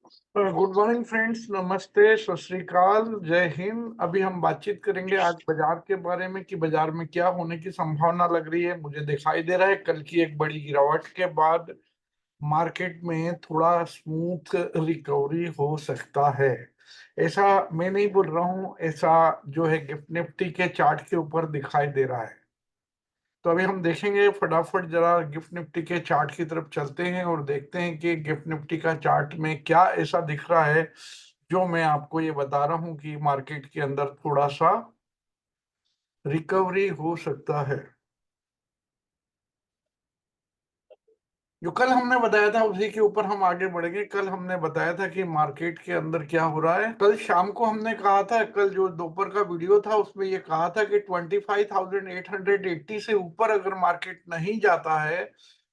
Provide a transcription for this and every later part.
Good morning friends, नमस्ते, सत श्री अकाल, जय हिंद। अभी हम बातचीत करेंगे आज बाजार के बारे में कि बाजार में क्या होने की संभावना लग रही है। मुझे दिखाई दे रहा है कल की एक बड़ी गिरावट के बाद मार्केट में थोड़ा स्मूथ रिकवरी हो सकता है। ऐसा मैं नहीं बोल रहा हूँ, ऐसा जो है गिफ्ट निफ्टी के चार्ट के ऊपर दिखाई दे रहा है। तो अभी हम देखेंगे, फटाफट जरा गिफ्ट निफ्टी के चार्ट की तरफ चलते हैं और देखते हैं कि गिफ्ट निफ्टी का चार्ट में क्या ऐसा दिख रहा है जो मैं आपको ये बता रहा हूं कि मार्केट के अंदर थोड़ा सा रिकवरी हो सकता है। जो कल हमने बताया था उसी के ऊपर हम आगे बढ़ेंगे। कल हमने बताया था कि मार्केट के अंदर क्या हो रहा है। कल शाम को हमने कहा था, कल जो दोपहर का वीडियो था उसमें ये कहा था कि 25,880 से ऊपर अगर मार्केट नहीं जाता है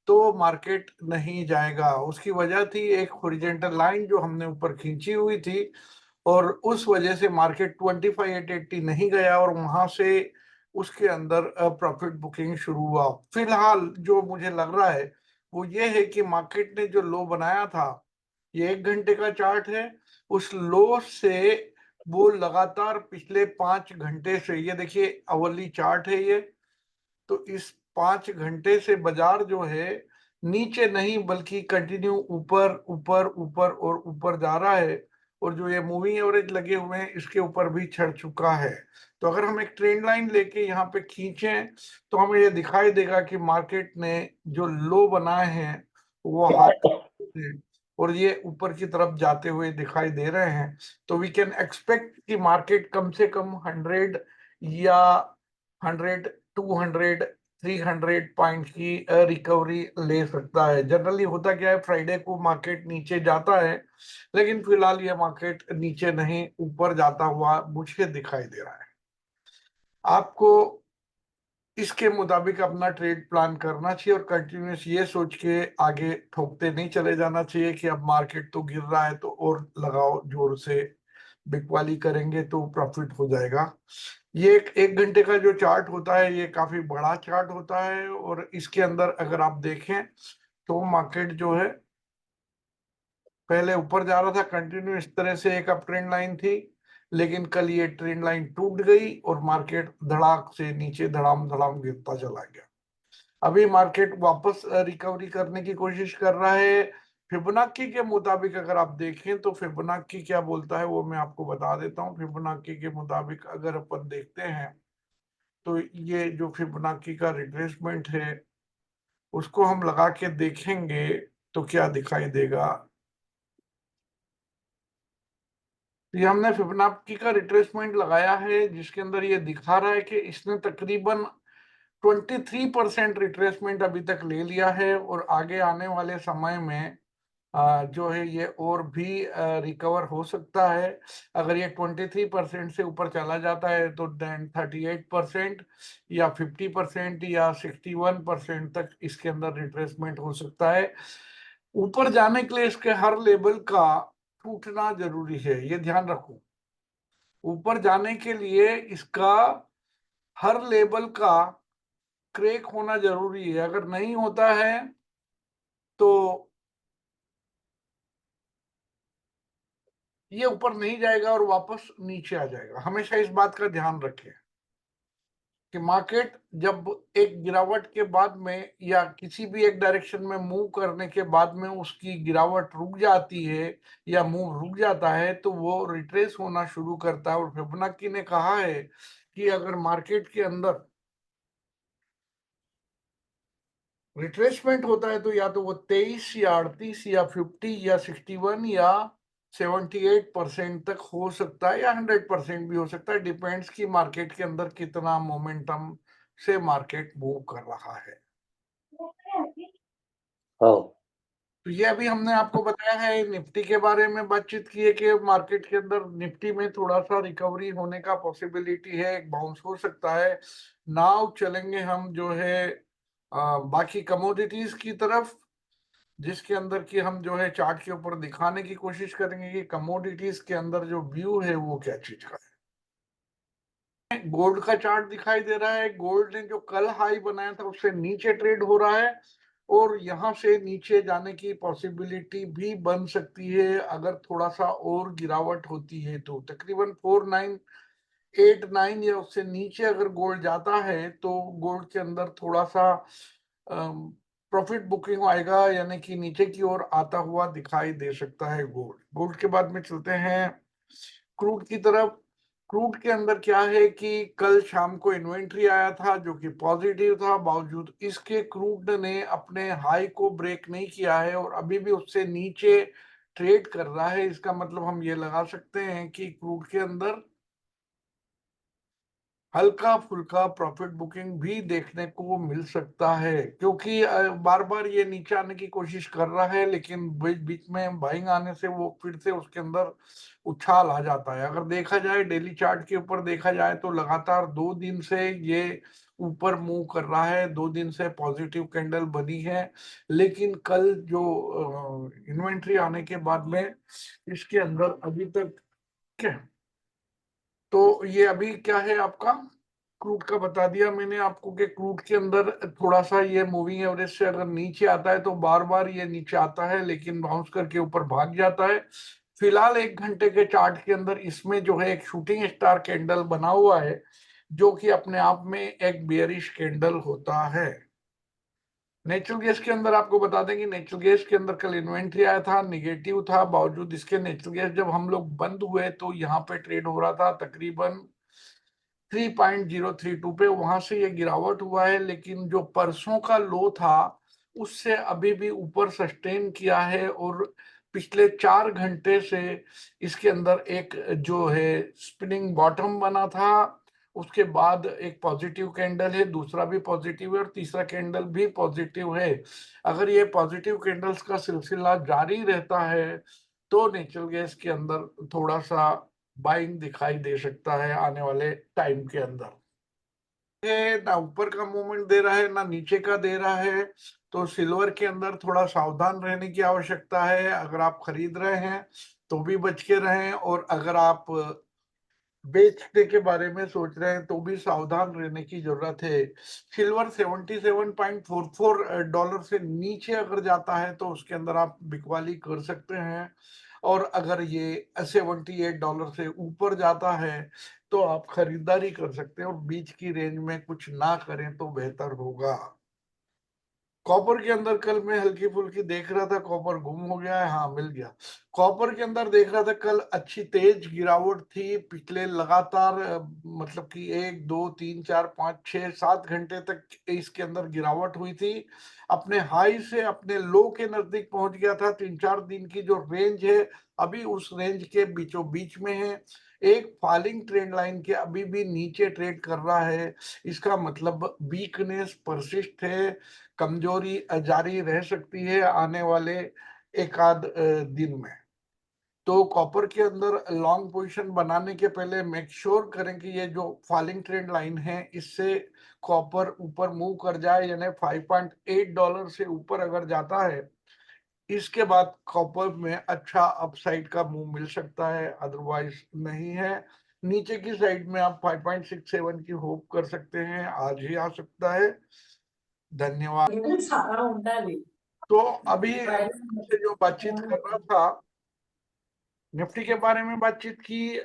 तो मार्केट नहीं जाएगा। उसकी वजह थी एक हॉरिजॉन्टल लाइन जो हमने ऊपर खींची हुई थी और उस वजह से मार्केट 25,880 नहीं गया और वहां से उसके अंदर प्रॉफिट बुकिंग शुरू हुआ। फिलहाल जो मुझे लग रहा है वो ये है कि मार्केट ने जो लो बनाया था, ये 1 घंटे का चार्ट है, उस लो से वो लगातार पिछले 5 घंटे से, ये देखिए अवली चार्ट है ये, तो इस 5 घंटे से बाजार जो है नीचे नहीं बल्कि कंटिन्यू ऊपर ऊपर ऊपर और ऊपर जा रहा है। और जो ये मूविंग एवरेज लगे हुए हैं इसके ऊपर भी चढ़ चुका है। तो अगर हम एक ट्रेंड लाइन लेके यहाँ पे खींचें तो हमें ये दिखाई देगा कि मार्केट ने जो लो बनाए हैं वो हाई और ये ऊपर की तरफ जाते हुए दिखाई दे रहे हैं। तो वी कैन एक्सपेक्ट कि मार्केट कम से कम 100 या 100, 200, 300 पॉइंट की रिकवरी ले सकता है। जनरली होता क्या है, फ्राइडे को मार्केट नीचे जाता है, लेकिन फिलहाल ये मार्केट नीचे नहीं ऊपर जाता हुआ मुझे दिखाई दे रहा है। आपको इसके मुताबिक अपना ट्रेड प्लान करना चाहिए और कंटिन्यूस ये सोच के आगे ठोकते नहीं चले जाना चाहिए कि अब मार्केट तो गिर रहा है तो और लगाओ जोर से, बिकवाली करेंगे तो प्रॉफिट हो जाएगा। ये एक घंटे का जो चार्ट होता है ये काफी बड़ा चार्ट होता है और इसके अंदर अगर आप देखें तो मार्केट जो है पहले ऊपर जा रहा था कंटिन्यू, इस तरह से एक अप ट्रेंड लाइन थी, लेकिन कल ये ट्रेंड लाइन टूट गई और मार्केट धड़ाक से नीचे धड़ाम धड़ाम गिरता चला गया। अभी मार्केट वापस रिकवरी करने की कोशिश कर रहा है। फिबोनाची के मुताबिक अगर आप देखें तो फिबोनाची क्या बोलता है वो मैं आपको बता देता हूँ। फिबोनाची के मुताबिक अगर अपन देखते हैं तो ये जो फिबोनाची का रिट्रेसमेंट है उसको हम लगा के देखेंगे तो क्या दिखाई देगा। तो ये हमने फिबोनाची का रिट्रेसमेंट लगाया है जिसके अंदर ये दिखा रहा है कि इसने तकरीबन 23% रिट्रेसमेंट अभी तक ले लिया है और आगे आने वाले समय में जो है ये और भी रिकवर हो सकता है। अगर ये 23% से ऊपर चला जाता है तो देन 38% या 50% या 61% तक इसके अंदर रिट्रेसमेंट हो सकता है। ऊपर जाने के लिए इसके हर लेवल का टूटना जरूरी है, ये ध्यान रखो। ऊपर जाने के लिए इसका हर लेवल का क्रैक होना जरूरी है। अगर नहीं होता है तो ये ऊपर नहीं जाएगा और वापस नीचे आ जाएगा। हमेशा इस बात का ध्यान रखें कि मार्केट जब एक गिरावट के बाद में या किसी भी एक डायरेक्शन में मूव करने के बाद में उसकी गिरावट रुक जाती है या मूव रुक जाता है तो वो रिट्रेस होना शुरू करता है। और फिबोनाची ने कहा है कि अगर मार्केट के अंदर रिट्रेसमेंट होता है तो या तो वो 23 या 38 या 50 या 61 या 78% तक हो सकता है या 100% भी हो सकता है। डिपेंड्स कि मार्केट के अंदर कितना मोमेंटम से मार्केट मूव कर रहा है। हाँ। तो ये अभी हमने आपको बताया है, निफ्टी के बारे में बातचीत की है कि मार्केट के अंदर निफ्टी में थोड़ा सा रिकवरी होने का पॉसिबिलिटी है, एक बाउंस हो सकता है। नाउ चलेंगे हम जो है बाकी कमोडिटीज की तरफ, जिसके अंदर की हम जो है चार्ट के ऊपर दिखाने की कोशिश करेंगे कि कमोडिटीज के अंदर जो व्यू है वो क्या चीज का है। गोल्ड का चार्ट दिखाई दे रहा है। गोल्ड ने जो कल हाई बनाया था उससे नीचे ट्रेड हो रहा है और यहाँ से नीचे जाने की पॉसिबिलिटी भी बन सकती है अगर थोड़ा सा और गिरावट होती है तो। तकरीबन 4989 या उससे नीचे अगर गोल्ड जाता है तो गोल्ड के अंदर थोड़ा सा प्रॉफिट बुकिंग आएगा, यानी कि नीचे की ओर आता हुआ दिखाई दे सकता है गोल्ड। गोल्ड के बाद में चलते हैं क्रूड की तरफ। क्रूड के अंदर क्या है कि कल शाम को इन्वेंट्री आया था जो कि पॉजिटिव था, बावजूद इसके क्रूड ने अपने हाई को ब्रेक नहीं किया है और अभी भी उससे नीचे ट्रेड कर रहा है। इसका मतलब हम ये लगा सकते हैं कि क्रूड के अंदर हल्का फुल्का प्रॉफिट बुकिंग भी देखने को मिल सकता है, क्योंकि बार बार ये नीचे आने की कोशिश कर रहा है, लेकिन बीच बीच में बाइंग आने से वो फिर से उसके अंदर उछाल आ जाता है। अगर देखा जाए डेली चार्ट के ऊपर देखा जाए तो लगातार 2 दिन से ये ऊपर मूव कर रहा है, 2 दिन से पॉजिटिव कैंडल बनी है। लेकिन कल जो इन्वेंट्री आने के बाद में इसके अंदर अभी तक क्या, तो ये अभी क्या है आपका क्रूड का बता दिया मैंने आपको कि क्रूड के अंदर थोड़ा सा ये मूविंग एवरेज से अगर नीचे आता है तो बार बार ये नीचे आता है, लेकिन बाउंस करके ऊपर भाग जाता है। फिलहाल 1 घंटे के चार्ट के अंदर इसमें जो है एक शूटिंग स्टार कैंडल बना हुआ है, जो कि अपने आप में एक बेयरिश कैंडल होता है। नेचुरल गैस के अंदर आपको बता दें कि नेचुरल गैस के अंदर कल इन्वेंट्री आया था, निगेटिव था, बावजूद इसके नेचुरल गैस जब हम लोग बंद हुए तो यहाँ पे ट्रेड हो रहा था तकरीबन 3.032 पे, वहां से ये गिरावट हुआ है। लेकिन जो परसों का लो था उससे अभी भी ऊपर सस्टेन किया है और पिछले 4 घंटे से इसके अंदर एक जो है स्पिनिंग बॉटम बना था, उसके बाद एक पॉजिटिव कैंडल है, दूसरा भी पॉजिटिव है और तीसरा कैंडल भी पॉजिटिव है। अगर ये पॉजिटिव कैंडल्स का सिलसिला जारी रहता है तो नेचुरल गैस के अंदर थोड़ा सा बाइंग दिखाई दे सकता है आने वाले टाइम के अंदर। ये ना ऊपर का मूवमेंट दे रहा है ना नीचे का दे रहा है, तो सिल्वर के अंदर थोड़ा सावधान रहने की आवश्यकता है। अगर आप खरीद रहे हैं तो भी बच के रहें, और अगर आप बेचने के बारे में सोच रहे हैं तो भी सावधान रहने की जरूरत है। सिल्वर 77.44 डॉलर से नीचे अगर जाता है तो उसके अंदर आप बिकवाली कर सकते हैं, और अगर ये 78 डॉलर से ऊपर जाता है तो आप खरीदारी कर सकते हैं, और बीच की रेंज में कुछ ना करें तो बेहतर होगा। कॉपर के अंदर कल मैं हल्की फुल्की देख रहा था, कॉपर गुम हो गया है, हाँ मिल गया। कॉपर के अंदर देख रहा था कल अच्छी तेज गिरावट थी, पिछले लगातार मतलब कि 1 2 3 4 5 6 7 घंटे तक इसके अंदर गिरावट हुई थी। अपने हाई से अपने लो के नजदीक पहुंच गया था। 3 4 दिन की जो रेंज है अभी उस रेंज के बीचों बीच में है। एक फॉलिंग ट्रेंड लाइन के अभी भी नीचे ट्रेड कर रहा है, इसका मतलब वीकनेस परसिस्ट है, कमजोरी जारी रह सकती है आने वाले एक आध दिन में। तो कॉपर के अंदर लॉन्ग पोजीशन बनाने के पहले मेक श्योर करें कि ये जो फॉलिंग ट्रेंड लाइन है इससे कॉपर ऊपर मूव कर जाए, यानी 5.8 डॉलर से ऊपर अगर जाता है इसके बाद कॉपर में अच्छा अपसाइड का मूव मिल सकता है, अदरवाइज नहीं है। नीचे की साइड में आप 5.67 की होप कर सकते हैं, आज ही आ सकता है। धन्यवाद। तो अभी से जो बातचीत कर रहा था, निफ्टी के बारे में बातचीत की,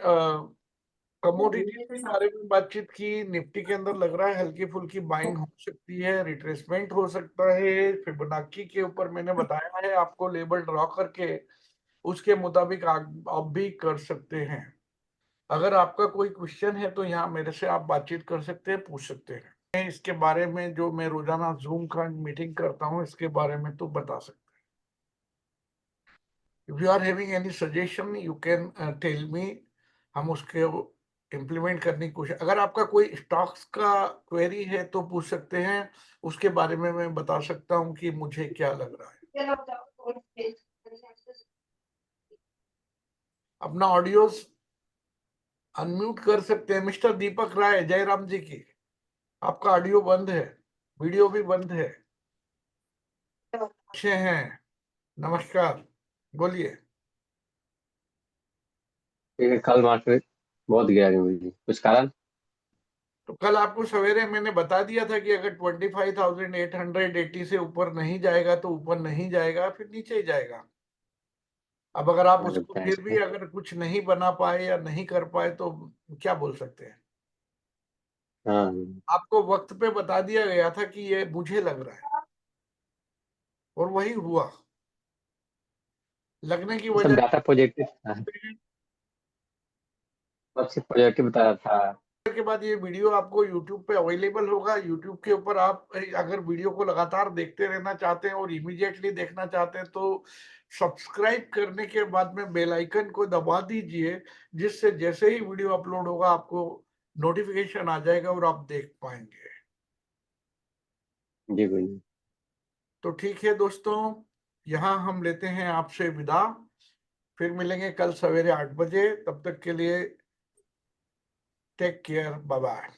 कमोडिटी के बारे में बातचीत की। निफ्टी के अंदर लग रहा है हल्की फुल्की बाइंग हो सकती है, रिट्रेसमेंट हो सकता है। फिबोनाची के ऊपर मैंने बताया है आपको, लेबल ड्रॉ करके उसके मुताबिक आप भी कर सकते हैं। अगर आपका कोई क्वेश्चन है तो यहाँ मेरे से आप बातचीत कर सकते हैं, पूछ सकते हैं। मैं इसके बारे में जो मैं रोजाना जूम का मीटिंग करता हूँ इसके बारे में तो बता सकते हैं। If you are having any suggestion you can tell me, हम उसके इम्प्लीमेंट करने की कोशिश। अगर आपका कोई स्टॉक्स का क्वेरी है तो पूछ सकते हैं, उसके बारे में मैं बता सकता हूँ कि मुझे क्या लग रहा है। अपना ऑडियोस अनम्यूट कर सकते हैं। मिस्टर दीपक राय, जयराम जी की आपका ऑडियो बंद है, वीडियो भी बंद है। अच्छे हैं, नमस्कार, बोलिए। कल मार्केट बहुत गिरा है, कुछ कारण? तो कल आपको सवेरे मैंने बता दिया था कि अगर 25,880 से ऊपर नहीं जाएगा तो ऊपर नहीं जाएगा, फिर नीचे ही जाएगा। अब अगर आप अरे उसको फिर भी पैसे। अगर कुछ नहीं बना पाए या नहीं कर पाए तो क्या बोल सकते हैं। हाँ। आपको वक्त पे बता दिया गया था कि ये मुझे लग रहा है, और वही हुआ। लगने की तो सब वजह डाटा पॉजिटिव था, सब सिर्फ पॉजिटिव बता रहा था। के बाद ये वीडियो आपको YouTube पे अवेलेबल होगा। YouTube के ऊपर आप अगर वीडियो को लगातार देखते रहना चाहते हैं और इमीडिएटली देखना चाहते हैं तो सब्सक्राइब करने के बाद में बेल आइकन को दबा दीजिए, जिससे जैसे ही वीडियो अपलोड होगा आपको नोटिफिकेशन आ जाएगा और आप देख पाएंगे। जी भैया। तो ठीक है दोस्तों, यहाँ हम लेते हैं आपसे विदा। फिर मिलेंगे कल सवेरे 8 बजे। तब तक के लिए टेक केयर, बाय बाय।